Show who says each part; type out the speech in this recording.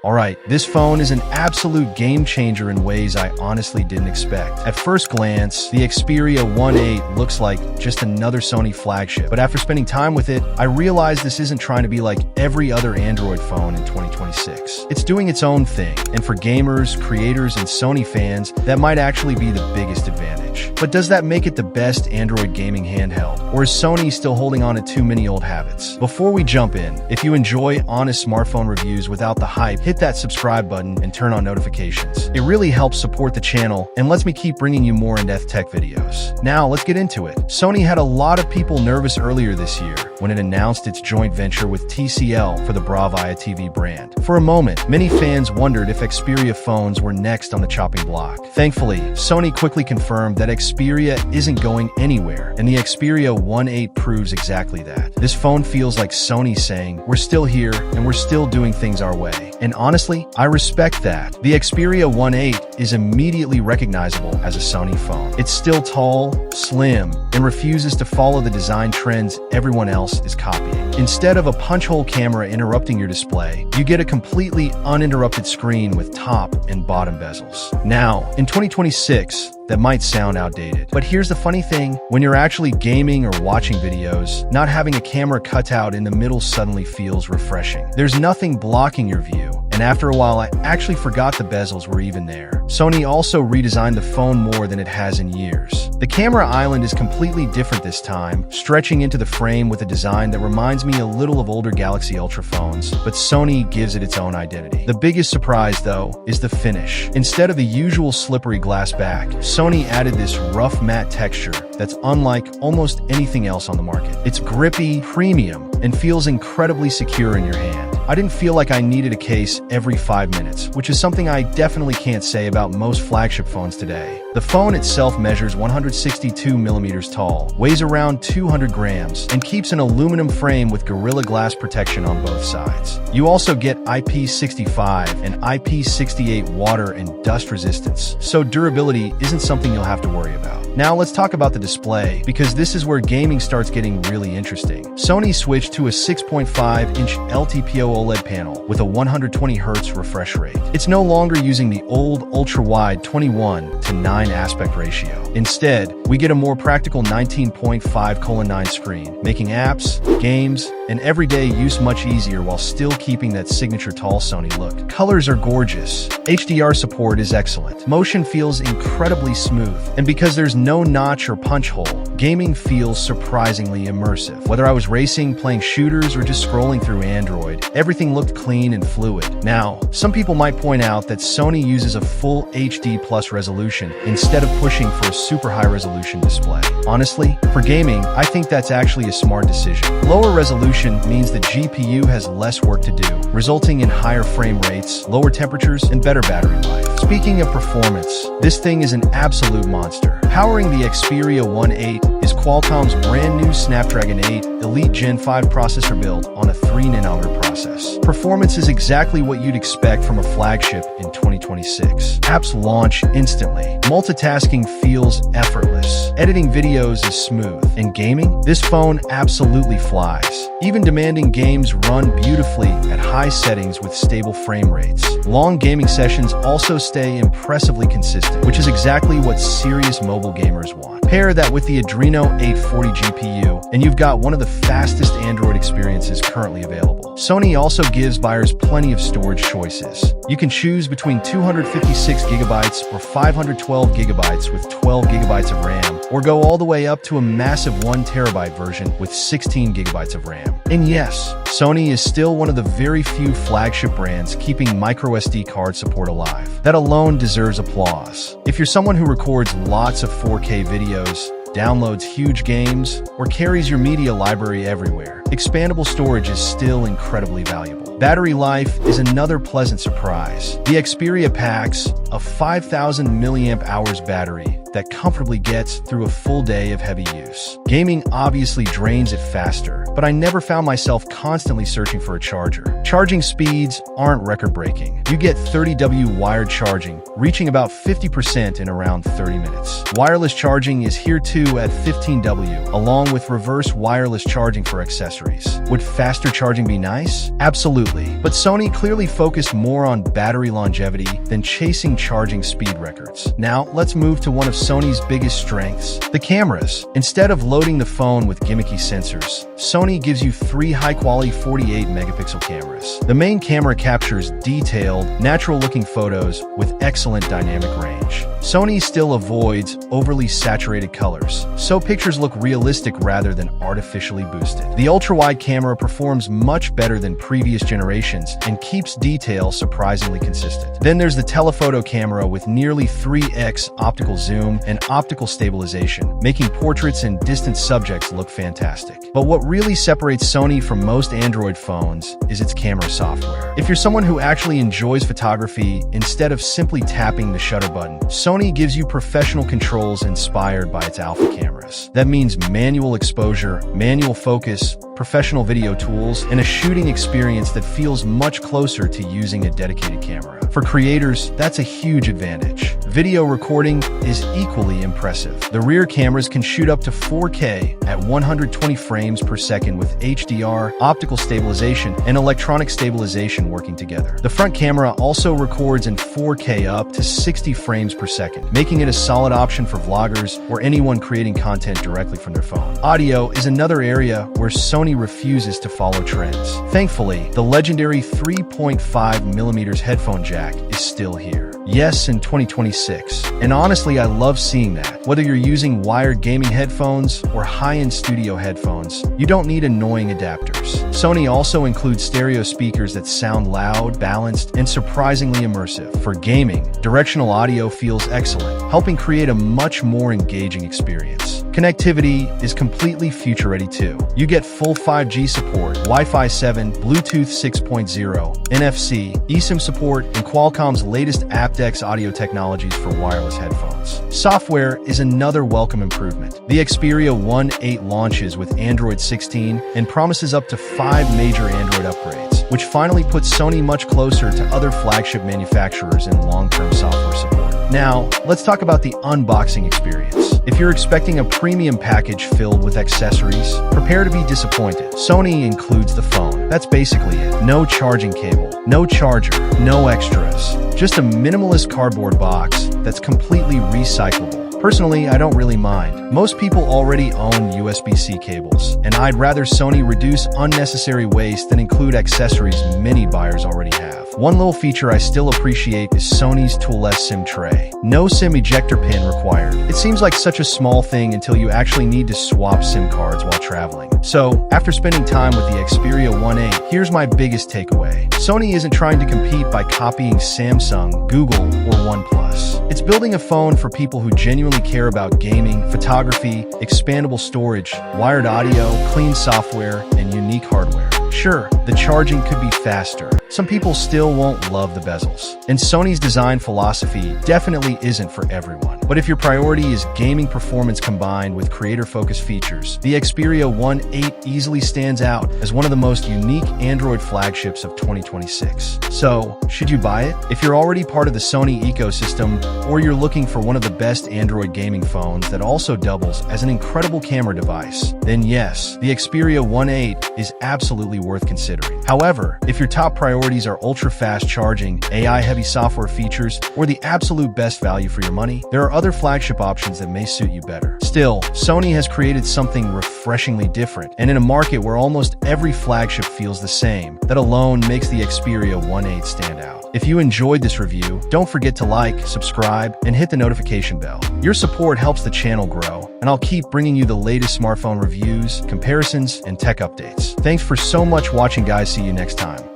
Speaker 1: Alright, this phone is an absolute game changer in ways I honestly didn't expect. At first glance, the Xperia VIII looks like just another Sony flagship, but after spending time with it, I realized this isn't trying to be like every other Android phone in 2026. It's doing its own thing, and for gamers, creators, and Sony fans, that might actually be the biggest advantage. But does that make it the best Android gaming handheld? Or is Sony still holding on to too many old habits? Before we jump in, if you enjoy honest smartphone reviews without the hype, hit that subscribe button and turn on notifications. It really helps support the channel and lets me keep bringing you more in-depth tech videos. Now, let's get into it. Sony had a lot of people nervous earlier this year when it announced its joint venture with TCL for the VIII TV brand. For a moment, many fans wondered if Xperia phones were next on the chopping block. Thankfully, Sony quickly confirmed that Xperia isn't going anywhere, and the Xperia VIII proves exactly that. This phone feels like Sony saying, we're still here and we're still doing things our way. And honestly, I respect that. The Xperia VIII is immediately recognizable as a Sony phone. It's still tall, slim, and refuses to follow the design trends everyone else is copying. Instead of a punch-hole camera interrupting your display, you get a completely uninterrupted screen with top and bottom bezels. Now, in 2026, that might sound outdated, but here's the funny thing. When you're actually gaming or watching videos, not having a camera cutout in the middle suddenly feels refreshing. There's nothing blocking your view, and after a while, I actually forgot the bezels were even there. Sony also redesigned the phone more than it has in years. The camera island is completely different this time, stretching into the frame with a design that reminds me a little of older Galaxy Ultra phones, but Sony gives it its own identity. The biggest surprise, though, is the finish. Instead of the usual slippery glass back, Sony added this rough matte texture that's unlike almost anything else on the market. It's grippy, premium, and feels incredibly secure in your hand. I didn't feel like I needed a case every 5 minutes, which is something I definitely can't say about most flagship phones today. The phone itself measures 162 millimeters tall, weighs around 200 grams, and keeps an aluminum frame with Gorilla Glass protection on both sides. You also get IP65 and IP68 water and dust resistance, so durability isn't something you'll have to worry about. Now let's talk about the display, because this is where gaming starts getting really interesting. Sony switched to a 6.5-inch LTPO OLED panel with a 120Hz refresh rate. It's no longer using the old ultra-wide 21:9 aspect ratio. Instead, we get a more practical 19.5:9 screen, making apps, games, and everyday use much easier while still keeping that signature tall Sony look. Colors are gorgeous. HDR support is excellent. Motion feels incredibly smooth. And because there's no notch or punch hole, gaming feels surprisingly immersive. Whether I was racing, playing shooters, or just scrolling through Android, everything looked clean and fluid. Now, some people might point out that Sony uses a full HD+ resolution instead of pushing for a super high resolution display. Honestly, for gaming, I think that's actually a smart decision. Lower resolution means the GPU has less work to do, resulting in higher frame rates, lower temperatures, and better battery life. Speaking of performance, this thing is an absolute monster. Powering the Xperia VIII is Qualcomm's brand new Snapdragon 8 Elite Gen 5 processor built on a 3nm process. Performance is exactly what you'd expect from a flagship in 2026. Apps launch instantly. Multitasking feels effortless. Editing videos is smooth. In gaming, this phone absolutely flies. Even demanding games run beautifully at high settings with stable frame rates. Long gaming sessions also stay impressively consistent, which is exactly what serious mobile gamers want. Pair that with the Adreno 840 GPU, and you've got one of the fastest Android experiences currently available. Sony also gives buyers plenty of storage choices. You can choose between 256GB or 512GB with 12GB of RAM, or go all the way up to a massive 1TB version with 16GB of RAM. And yes, Sony is still one of the very few flagship brands keeping microSD card support alive. That alone deserves applause. If you're someone who records lots of 4K videos, downloads huge games, or carries your media library everywhere, expandable storage is still incredibly valuable. Battery life is another pleasant surprise. The Xperia packs a 5,000 mAh battery that comfortably gets through a full day of heavy use. Gaming obviously drains it faster, but I never found myself constantly searching for a charger. Charging speeds aren't record-breaking. You get 30W wired charging, reaching about 50% in around 30 minutes. Wireless charging is here too at 15W, along with reverse wireless charging for accessories. Would faster charging be nice? Absolutely, but Sony clearly focused more on battery longevity than chasing charging speed records. Now, let's move to one of Sony's biggest strengths, the cameras. Instead of loading the phone with gimmicky sensors, Sony gives you 3 high-quality 48-megapixel cameras. The main camera captures detailed, natural-looking photos with excellent dynamic range. Sony still avoids overly saturated colors, so pictures look realistic rather than artificially boosted. The ultra-wide camera performs much better than previous generations and keeps detail surprisingly consistent. Then there's the telephoto camera with nearly 3x optical zoom and optical stabilization, making portraits and distant subjects look fantastic. But what really separates Sony from most Android phones is its camera software. If you're someone who actually enjoys photography instead of simply tapping the shutter button, Sony gives you professional controls inspired by its alpha cameras. That means manual exposure, manual focus, professional video tools, and a shooting experience that feels much closer to using a dedicated camera. For creators, that's a huge advantage. Video recording is equally impressive. The rear cameras can shoot up to 4K at 120 frames per second with HDR, optical stabilization, and electronic stabilization working together. The front camera also records in 4K up to 60 frames per second, making it a solid option for vloggers or anyone creating content directly from their phone. Audio is another area where Sony refuses to follow trends. Thankfully, the legendary 3.5mm headphone jack is still here. Yes, in 2026. And honestly, I love seeing that. Whether you're using wired gaming headphones or high-end studio headphones, you don't need annoying adapters. Sony also includes stereo speakers that sound loud, balanced, and surprisingly immersive. For gaming, directional audio feels excellent, helping create a much more engaging experience. Connectivity is completely future-ready too. You get full 5G support, Wi-Fi 7, Bluetooth 6.0, NFC, eSIM support, and Qualcomm's latest aptX audio technologies for wireless headphones. Software is another welcome improvement. The Xperia 1.8 launches with Android 16 and promises up to 5 major Android upgrades, which finally puts Sony much closer to other flagship manufacturers in long-term software support. Now, let's talk about the unboxing experience. If you're expecting a premium package filled with accessories, prepare to be disappointed. Sony includes the phone. That's basically it. No charging cable, no charger, no extras. Just a minimalist cardboard box that's completely recyclable. Personally, I don't really mind. Most people already own USB-C cables, and I'd rather Sony reduce unnecessary waste than include accessories many buyers already have. One little feature I still appreciate is Sony's toolless SIM tray. No SIM ejector pin required. It seems like such a small thing until you actually need to swap SIM cards while traveling. So, after spending time with the Xperia 1.8, here's my biggest takeaway. Sony isn't trying to compete by copying Samsung, Google, or OnePlus. It's building a phone for people who genuinely care about gaming, photography, expandable storage, wired audio, clean software, and unique hardware. Sure, the charging could be faster. Some people still won't love the bezels. And Sony's design philosophy definitely isn't for everyone. But if your priority is gaming performance combined with creator-focused features, the Xperia 1.8 easily stands out as one of the most unique Android flagships of 2026. So, should you buy it? If you're already part of the Sony ecosystem, or you're looking for one of the best Android gaming phones that also doubles as an incredible camera device, then yes, the Xperia 1.8 is absolutely worth considering. However, if your top priorities are ultra-fast charging, AI-heavy software features, or the absolute best value for your money, there are other flagship options that may suit you better. Still, Sony has created something refreshingly different, and in a market where almost every flagship feels the same, that alone makes the Xperia 1.8 stand out. If you enjoyed this review, don't forget to like, subscribe, and hit the notification bell. Your support helps the channel grow, and I'll keep bringing you the latest smartphone reviews, comparisons, and tech updates. Thanks for so much watching, guys. See you next time.